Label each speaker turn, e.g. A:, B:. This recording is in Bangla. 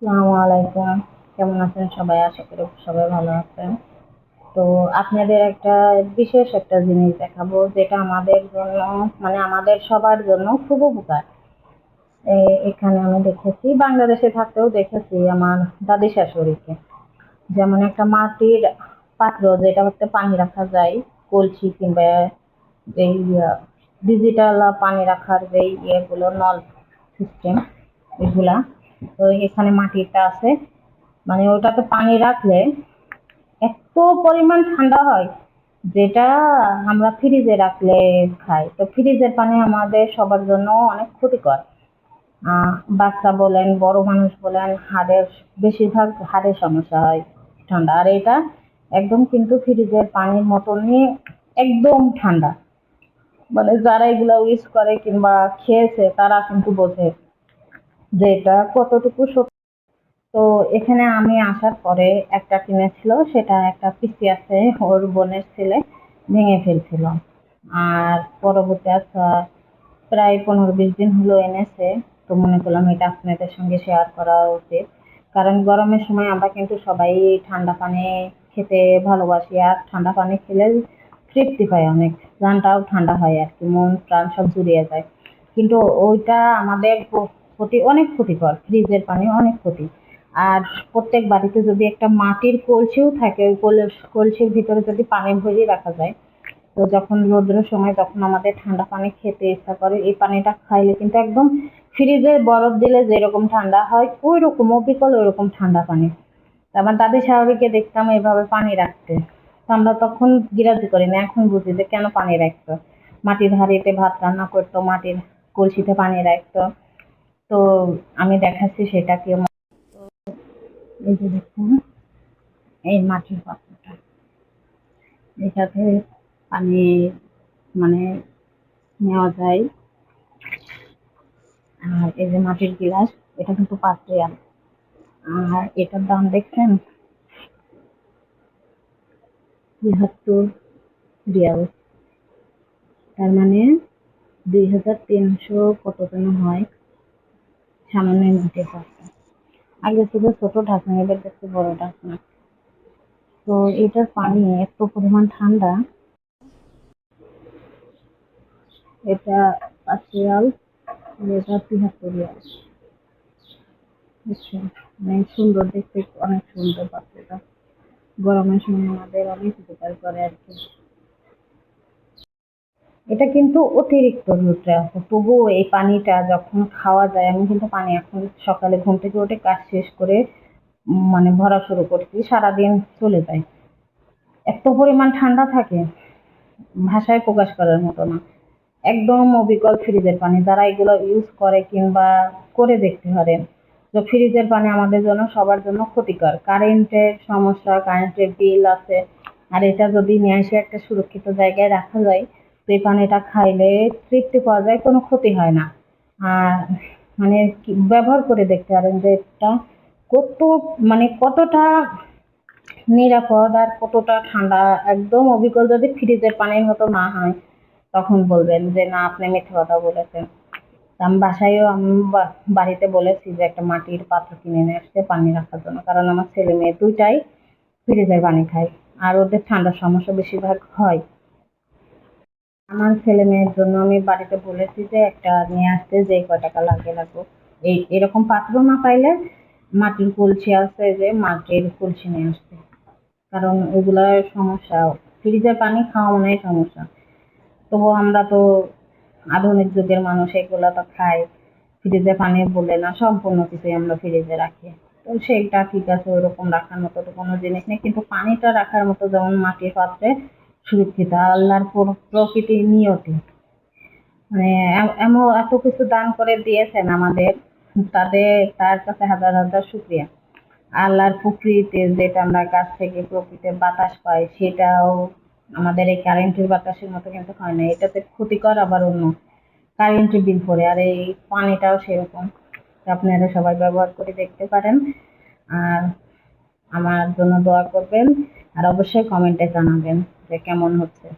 A: আসসালামু আলাইকুম। কেমন আছেন সবাই? আশা করি সবাই ভালো আছেন। তো আপনাদের বিশেষ একটা জিনিস দেখাবো, যেটা আমাদের জন্য, মানে আমাদের সবার জন্য খুব উপকার। এখানে আমি দেখেছি, বাংলাদেশে থাকতেও দেখেছি আমার দাদি শাশুড়িকে। যেমন একটা মাটির পাত্র, যেটা হচ্ছে পানি রাখা যায়, কলসি কিংবা এই ডিজিটাল পানি রাখার যে ইয়েগুলো, নল সিস্টেম, এগুলা। তো এখানে মাটিটা আছে, মানে ওটাতে পানি রাখলে এত পরিমাণ ঠান্ডা হয়, যেটা আমরা ফ্রিজে রাখলে খাই। তো ফ্রিজের পানি আমাদের সবার জন্য অনেক ক্ষতিকর। বাচ্চা বলেন, বড় মানুষ বলেন, বেশিরভাগ হাড়ের সমস্যা হয় ঠান্ডা। আর এটা একদম কিন্তু ফ্রিজের পানির মতনই, একদম ঠান্ডা। মানে যারা এগুলা ইউজ করে কিংবা খেয়েছে, তারা কিন্তু বোঝে যে এটা কতটুকু সত্যি। তো এখানে আমি আসার পরে একটা কিনেছিল, সেটা একটা পিসি আছে, ওর বোনের ছেলে ভেঙে ফেলছিল। আর পরবর্তী আচ্ছা, প্রায় 15-20 দিন হলো এনেছে। তো মনে করলাম এটা আপনাদের সঙ্গে শেয়ার করা উচিত। কারণ গরমের সময় আমরা কিন্তু সবাই ঠান্ডা পানি খেতে ভালোবাসি, আর ঠান্ডা পানি খেলে তৃপ্তি পাই অনেক, প্রাণটাও ঠান্ডা হয় আর কি, মন প্রাণ সব জুড়িয়ে যায়। কিন্তু ওইটা আমাদের প্রতি অনেক ক্ষতিকর, ফ্রিজের পানি অনেক ক্ষতি। আর প্রত্যেক বাড়িতে যদি একটা মাটির কলসিও থাকে, ওই কলসির ভিতরে যদি পানি ভরিয়ে রাখা যায়, তো যখন রোদ্রের সময় যখন আমাদের ঠান্ডা পানি খেতে ইচ্ছা করে, এই পানিটা খাইলে কিন্তু একদম ফ্রিজে বরফ দিলে যেরকম ঠান্ডা হয়, ওই রকম অবিকল ওই রকম ঠান্ডা পানি। আমার দাদি শাশুড়িকে দেখতাম এইভাবে পানি রাখতে। তো আমরা তখন গ্রাহ্য করি না, এখন বুঝি যে কেন পানি রাখতো। মাটির হাঁড়িতে ভাত রান্না করতো, মাটির কলসিতে পানি রাখতো। তো আমি দেখাচ্ছি সেটা কি। এই যে দেখুন, এই মাটির পাত্রটা, এটাতে পানি মানে নেওয়া যায়। আর এই যে মাটির গিলাস, এটা কিন্তু 5 রিয়াল। আর এটার দাম দেখছেন, 73 রিয়াল। তার মানে 2300 কত যেন হয়, সামান্য নিতে পারতাম। আগে ছিল ছোট ঢাকনা, এবার দেখছি বড় ঢাকনা। তো এটার পানি এত পরিমাণ ঠান্ডা। এটা 5 রিয়াল, আর এটা 73 রিয়াল। বুঝছেন? অনেক সুন্দর দেখতে, অনেক সুন্দর পাত্রটা। গরমের সময় আমাদের অনেক উপকার করে আর কি। এটা কিন্তু অতিরিক্ত নিউট্রে আছে, তবুও এই পানিটা যখন খাওয়া যায়, আমি কিন্তু পানি এখন সকালে ঘুম থেকে উঠে কাজ শেষ করে মানে ভরা শুরু করছি, সারাদিন চলে যায়। এত পরিমাণ ঠান্ডা থাকে, ভাষায় প্রকাশ করার মতো না। একদম অবিকল ফ্রিজের পানি। যারা এগুলো ইউজ করে কিংবা করে দেখতে পারেন, তো ফ্রিজের পানি আমাদের জন্য, সবার জন্য ক্ষতিকর। কারেন্টের সমস্যা, কারেন্টের বিল আছে। আর এটা যদি নিয়ে এসে একটা সুরক্ষিত জায়গায় রাখা যায়, তো এই পানিটা খাইলে তৃপ্তি পাওয়া যায়, কোনো ক্ষতি হয় না। আর মানে ব্যবহার করে দেখতে পারেন যে এটা কত, মানে কতটা নিরাপদ আর কতটা ঠান্ডা। একদম অবিকল যদি ফ্রিজের পানির মতো না হয়, তখন বলবেন যে না, আপনি মিথ্যে কথা বলেছেন। তা আমি বাসায়ও, আমি বাড়িতে বলেছি যে একটা মাটির পাত্র কিনে নিয়ে আসতে পানি রাখার জন্য, কারণ আমার ছেলে মেয়ে দুইটাই ফ্রিজের পানি খায়। আর ওদের ঠান্ডার সমস্যা বেশিরভাগ হয়। আমার ছেলে মেয়ের জন্য আমি বাড়িতে বলেছি যে একটা নিয়ে আসতে, যে কয় টাকা লাগে লাগবে। এরকম পাত্র না পাইলে মাটির কলসি আছে, যে মাটির কলসি নিয়ে আসতে। কারণ ওগুলার সমস্যা, ফ্রিজের পানি খাওয়া মানে সমস্যা। তবুও আমরা তো আধুনিক যুগের মানুষ, এগুলা তো খাই। ফ্রিজে পানি বলে না, সম্পূর্ণ কিছুই আমরা ফ্রিজে রাখি। তো সেইটা ঠিক আছে, ওইরকম রাখার মতো তো কোনো জিনিস নেই, কিন্তু পানিটা রাখার মতো যেমন মাটির পাত্রে সুরক্ষিত, আল্লাহর প্রকৃতির নিয়তি। মানে এমন এত কিছু দান করে দিয়েছেন আমাদের, তার কাছে হাজার হাজার শুকরিয়া। আল্লাহর প্রকৃতিতে যেটা আমরা গাছ থেকে প্রকৃতির বাতাস পাই, সেটাও আমাদের এই কারেন্টের বাতাসের মতো কিন্তু হয় না। এটাতে ক্ষতিকর আবার অন্য, কারেন্টের বিল পড়ে। আর এই পানিটাও সেরকম। আপনারা সবাই ব্যবহার করে দেখতে পারেন। আর আমার জন্য দোয়া করবেন। আর অবশ্যই কমেন্টে জানাবেন যে কেমন হচ্ছে।